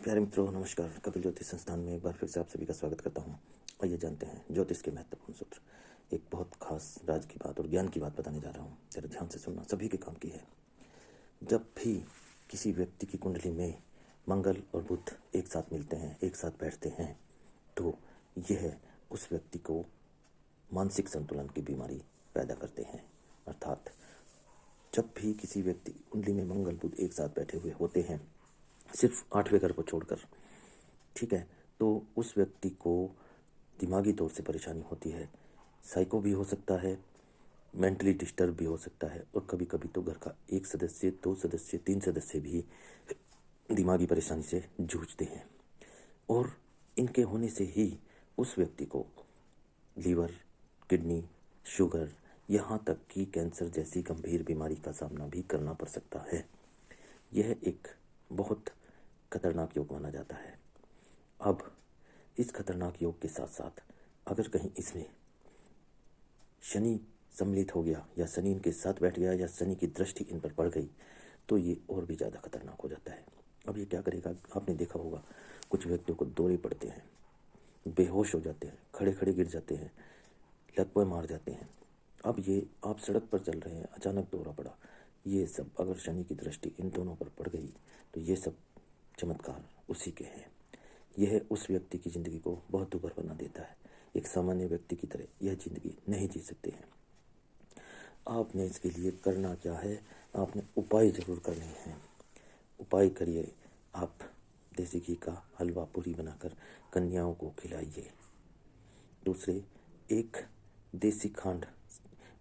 प्यारे मित्रों, नमस्कार। कपिल ज्योतिष संस्थान में एक बार फिर से आप सभी का स्वागत करता हूँ। आइए जानते हैं ज्योतिष के महत्वपूर्ण सूत्र। एक बहुत खास राज की बात और ज्ञान की बात बताने जा रहा हूँ, जरा ध्यान से सुनना, सभी के काम की है। जब भी किसी व्यक्ति की कुंडली में मंगल और बुध एक साथ मिलते हैं, एक साथ बैठते हैं, तो यह उस व्यक्ति को मानसिक संतुलन की बीमारी पैदा करते हैं। अर्थात जब भी किसी व्यक्ति की कुंडली में मंगल बुध एक साथ बैठे हुए होते हैं, सिर्फ 8वें घर को छोड़कर, ठीक है, तो उस व्यक्ति को दिमागी तौर से परेशानी होती है। साइको भी हो सकता है, मेंटली डिस्टर्ब भी हो सकता है, और कभी कभी तो घर का एक सदस्य, 2 सदस्य, 3 सदस्य भी दिमागी परेशानी से जूझते हैं। और इनके होने से ही उस व्यक्ति को लीवर, किडनी, शुगर, यहाँ तक कि कैंसर जैसी गंभीर बीमारी का सामना भी करना पड़ सकता है। यह एक बहुत खतरनाक योग माना जाता है। अब इस खतरनाक योग के साथ साथ अगर कहीं इसमें शनि सम्मिलित हो गया, या शनि इनके साथ बैठ गया, या शनि की दृष्टि इन पर पड़ गई, तो ये और भी ज़्यादा खतरनाक हो जाता है। अब ये क्या करेगा? आपने देखा होगा, कुछ व्यक्तियों को दौरे पड़ते हैं, बेहोश हो जाते हैं, खड़े खड़े गिर जाते हैं, लकवे मार जाते हैं। अब ये आप सड़क पर चल रहे हैं, अचानक दौरा पड़ा, ये सब अगर शनि की दृष्टि इन दोनों पर पड़ गई तो ये सब चमत्कार उसी के हैं। यह उस व्यक्ति की ज़िंदगी को बहुत दुभर बना देता है। एक सामान्य व्यक्ति की तरह यह ज़िंदगी नहीं जी सकते हैं। आपने इसके लिए करना क्या है? आपने उपाय ज़रूर करने हैं। उपाय करिए। आप देसी घी का हलवा पूरी बनाकर कन्याओं को खिलाइए। दूसरे, एक देसी खांड,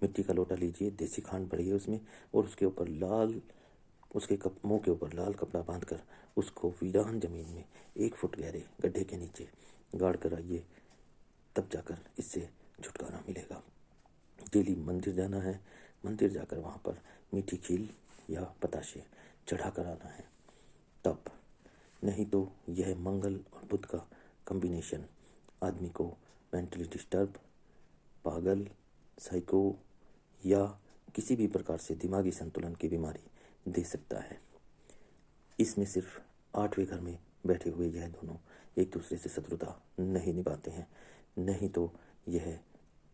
मिट्टी का लोटा लीजिए, देसी खांड भरिए उसमें, और उसके ऊपर उसके मुंह के ऊपर लाल कपड़ा बांधकर उसको वीरान जमीन में 1 फुट गहरे गड्ढे के नीचे गाड़ कर आइए, तब जाकर इससे छुटकारा मिलेगा। डेली मंदिर जाना है, मंदिर जाकर वहाँ पर मीठी खील या बताशे चढ़ा कर आना है। तब नहीं तो यह मंगल और बुध का कॉम्बिनेशन आदमी को मेंटली डिस्टर्ब, पागल, साइको या किसी भी प्रकार से दिमागी संतुलन की बीमारी दे सकता है। इसमें सिर्फ 8वें घर में बैठे हुए यह दोनों एक दूसरे से शत्रुता नहीं निभाते हैं, नहीं तो यह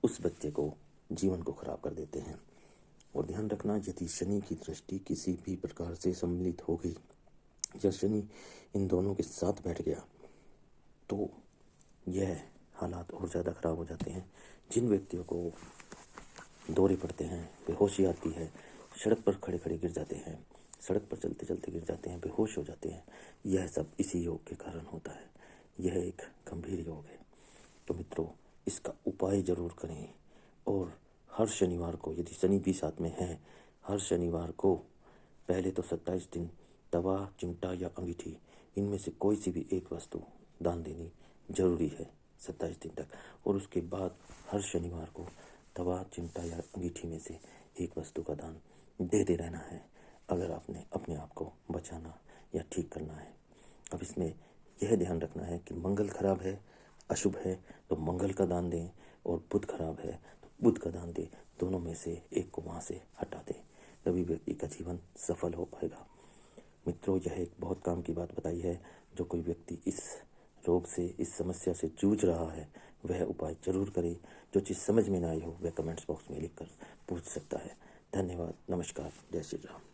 उस बच्चे को, जीवन को खराब कर देते हैं। और ध्यान रखना, यदि शनि की दृष्टि किसी भी प्रकार से सम्मिलित हो गई या शनि इन दोनों के साथ बैठ गया, तो यह हालात और ज़्यादा खराब हो जाते हैं। जिन व्यक्तियों को दौरे पड़ते हैं, बेहोशी आती है, सड़क पर खड़े खड़े गिर जाते हैं, सड़क पर चलते चलते गिर जाते हैं, बेहोश हो जाते हैं, यह सब इसी योग के कारण होता है। यह एक गंभीर योग है। तो मित्रों, इसका उपाय ज़रूर करें। और हर शनिवार को, यदि शनि भी साथ में है, हर शनिवार को पहले तो 27 दिन तवा, चिमटा या अंगीठी, इनमें से कोई सी भी एक वस्तु दान देनी जरूरी है 27 दिन तक। और उसके बाद हर शनिवार को तवा, चिमटा या अंगीठी में से एक वस्तु का दान देते रहना है, अगर आपने अपने आप को बचाना या ठीक करना है। अब इसमें यह ध्यान रखना है कि मंगल खराब है, अशुभ है, तो मंगल का दान दें, और बुध खराब है तो बुध का दान दें। दोनों में से एक को वहाँ से हटा दें, तभी व्यक्ति का जीवन सफल हो पाएगा। मित्रों, यह एक बहुत काम की बात बताई है। जो कोई व्यक्ति इस रोग से, इस समस्या से जूझ रहा है, वह उपाय जरूर करे। जो चीज़ समझ में ना आई हो, वह कमेंट्स बॉक्स में लिखकर पूछ सकता है। धन्यवाद, नमस्कार, जय श्री राम।